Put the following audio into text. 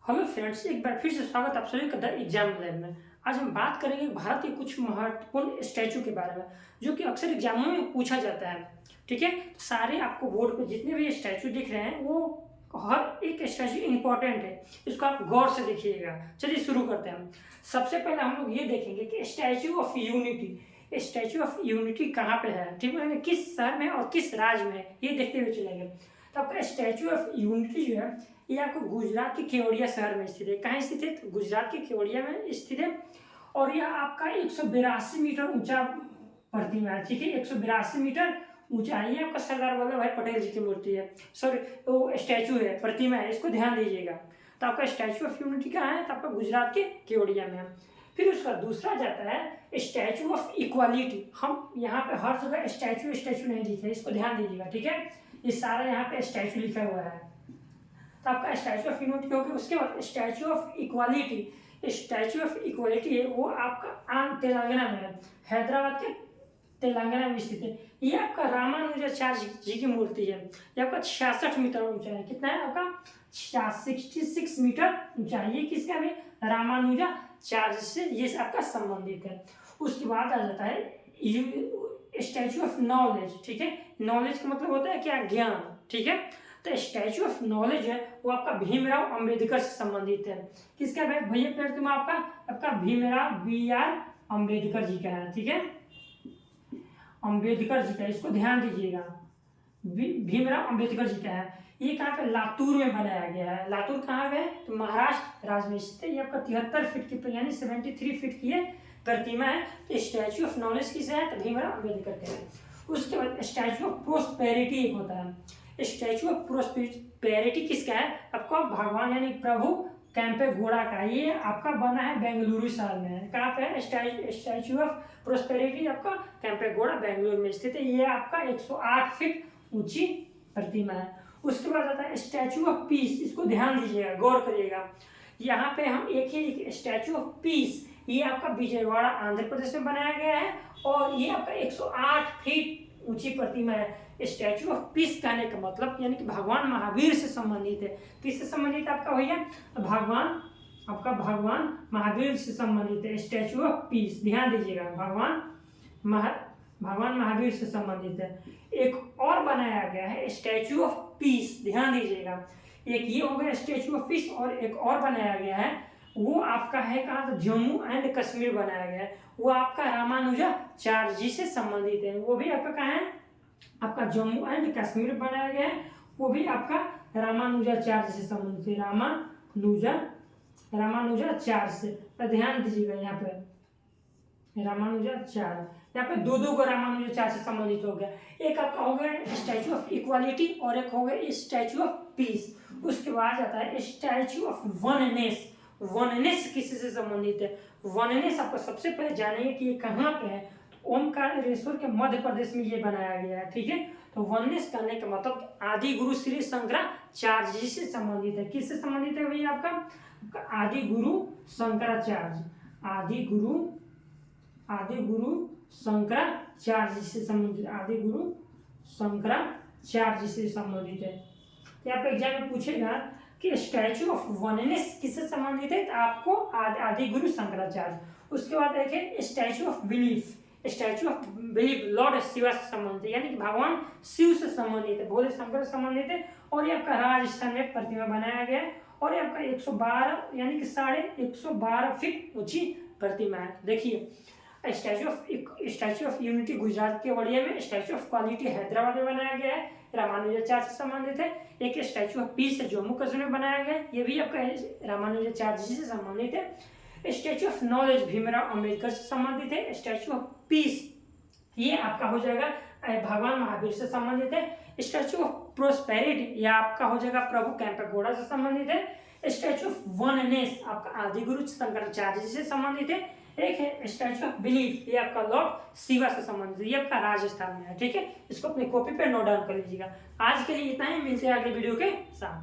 Hello friends, एक बार फिर से स्वागत आप सभी का द एग्जाम लैब में। आज हम बात करेंगे भारत के कुछ महत्वपूर्ण स्टैचू के बारे में जो कि अक्सर एग्जामों में पूछा जाता है। ठीक है, तो सारे आपको बोर्ड पे जितने भी स्टैचू दिख रहे हैं वो हर एक स्टैचू इंपॉर्टेंट है, इसको आप गौर से देखिएगा। चलिए शुरू करते हैं। सबसे पहले हम लोग ये देखेंगे कि statue of unity, statue of unity कहाँ पे है, ठीक है, किस शहर में और किस राज्य में है, ये देखते हुए चलेंगे। तो आपका स्टैचू ऑफ यूनिटी जो है ये आपको गुजरात के केवड़िया शहर में स्थित है। कहाँ स्थित है? तो गुजरात के केवड़िया में स्थित है। और यह आपका 182 मीटर ऊंचा प्रतिमा है। ठीक है, 182 मीटर ऊंचा है। ये आपका सरदार वल्लभ भाई पटेल जी की मूर्ति है, सॉरी वो स्टैचू है, प्रतिमा है, इसको ध्यान दीजिएगा। तो आपका स्टैचू ऑफ यूनिटी कहाँ है? तो आपका गुजरात के केवड़िया में है। फिर उसका दूसरा जाता है स्टैचू ऑफ इक्वालिटी। हम यहाँ पे हर जगह स्टैचू स्टैचू नहीं लिखे, इसको ध्यान दीजिएगा। ठीक है, ये सारा यहाँ पे स्टैचू लिखा हुआ है। तो आपका स्टैचू ऑफ यूनिटी हो गया। उसके बाद statue of equality, statue of equality है वो आपका तेलंगाना में है, हैदराबाद के तेलंगाना में स्थित है। ये आपका रामानुजाचार्य जी की मूर्ति है। ये आपका 66 मीटर ऊंचा है। कितना है आपका? 66 मीटर ऊंचा है। ये किसका है? रामानुजाचार्य से ये आपका संबंधित है। उसके बाद आ जाता है स्टैचू ऑफ नॉलेज। ठीक है, नॉलेज का मतलब होता है क्या? ज्ञान। ठीक है, तो स्टैचू ऑफ नॉलेज है वो आपका भीमराव अंबेडकर से संबंधित है। किसका है भैया? प्रतिमा आपका भीमराव BR अंबेडकर जी का है। ठीक है, अंबेडकर जी का, इसको ध्यान दीजिएगा। भीमराव अंबेडकर जी का है। ये कहाँ पे? लातूर में बनाया गया है। लातूर कहाँ पे है? तो महाराष्ट्र राज्य में स्थित है। ये आपका 73 फीट की यानी 73 फीट की प्रतिमा है। तो स्टैचू ऑफ नॉलेज किसे है? तो भीमराव अंबेडकर का है। उसके बाद स्टैचू ऑफ प्रोस्पेरिटी एक होता है। स्टैचू ऑफ प्रोस्पेरिटी किसका है? आपका भगवान यानी प्रभु कैंपेगौड़ा का। ये आपका बना है बेंगलुरु शहर में है। कहाँ पे है स्टैचू ऑफ प्रोस्पेरिटी? आपका कैंपेगौड़ा बेंगलुरु में स्थित है। ये आपका 108 फीट ऊंची प्रतिमा है। उसके बाद आता है स्टैचू ऑफ पीस। इसको ध्यान दीजिएगा, गौर करिएगा। यहाँ पे हम एक ही स्टैचू ऑफ पीस, ये आपका विजयवाड़ा आंध्र प्रदेश में बनाया गया है और ये आपका 108 फीट ऊंची प्रतिमा है। स्टैचू ऑफ पीस कहने का मतलब यानी कि भगवान महावीर से संबंधित है। किससे संबंधित आपका भैया? भगवान महावीर से संबंधित है स्टैचू ऑफ पीस। ध्यान दीजिएगा, भगवान महावीर से संबंधित है। एक और बनाया गया है स्टैचू ऑफ पीस, ध्यान दीजिएगा। एक ये हो गया स्टैचू ऑफ पीस और एक और बनाया गया है, वो आपका है कहाँ? तो जम्मू एंड कश्मीर बनाया गया है। वो आपका रामानुजाचार्य जी से संबंधित है। वो भी आपका कहाँ है? आपका जम्मू एंड कश्मीर बनाया गया है। वो भी आपका रामानुजाचार्य से संबंधित है। रामानुजाचार्य से, तो ध्यान दीजिएगा यहाँ पे रामानुजाचार्य। यहाँ पे दो को रामानुजाचार्य से संबंधित हो गया। एक आपका हो गया स्टैचू ऑफ इक्वालिटी और एक हो गया स्टैचू ऑफ पीस। उसके बाद आता है स्टैचू ऑफ वननेस। वननेस किसी से संबंधित है? वननेस आपको सबसे पहले जानेंगे कि ये कहाँ पे है। ओमकारेश्वर के मध्य प्रदेश में ये बनाया गया है। ठीक है, तो वननेस करने का मतलब आदि गुरु श्री शंकराचार्य जी से संबंधित है। किससे संबंधित है भैया? आपका आदि गुरु शंकराचार्य, आदि गुरु शंकराचार्य जी से संबंधित, आदि गुरु शंकराचार्य जी से संबंधित है। तो यहाँ पे एग्जाम में पूछेगा कि स्टैचू ऑफ वननेस किससे संबंधित है? तो आपको आदि गुरु शंकराचार्य। उसके बाद एक है statue of belief. Statue of belief Lord Shiva से संबंधित है, यानी कि भगवान शिव से संबंधित है, भोले शंकर से संबंधित है। और ये आपका राजस्थान में प्रतिमा बनाया गया है और ये आपका 112 यानी कि 112.5 फीट ऊंची प्रतिमा है। देखिए, स्टैचू ऑफ यूनिटी गुजरात के केवड़िया में, स्टैचू ऑफ क्वालिटी हैदराबाद में बनाया गया है, रामानुजाचार्य से संबंधित है। एक statue of peace Jammu Kashmir में बनाया गया है, ये भी आपका रामानुजाचार्य जी से संबंधित है। Statue of knowledge Bhimrao Ambedkar से संबंधित है। स्टैचू ऑफ पीस ये आपका हो जाएगा भगवान महावीर से संबंधित है। स्टैचू ऑफ प्रोस्पेरिटी ये आपका हो जाएगा प्रभु कैंपेगौड़ा से संबंधित है। स्टैचू ऑफ वननेस आपका आदि गुरु शंकराचार्य जी से संबंधित है। एक है स्टैचू ऑफ बिलीफ, ये आपका लॉर्ड शिवा से संबंधित है, ये आपका राजस्थान में है। ठीक है, इसको अपनी कॉपी पे नोट डाउन कर लीजिएगा। आज के लिए इतना ही, मिलते हैं अगले वीडियो के साथ।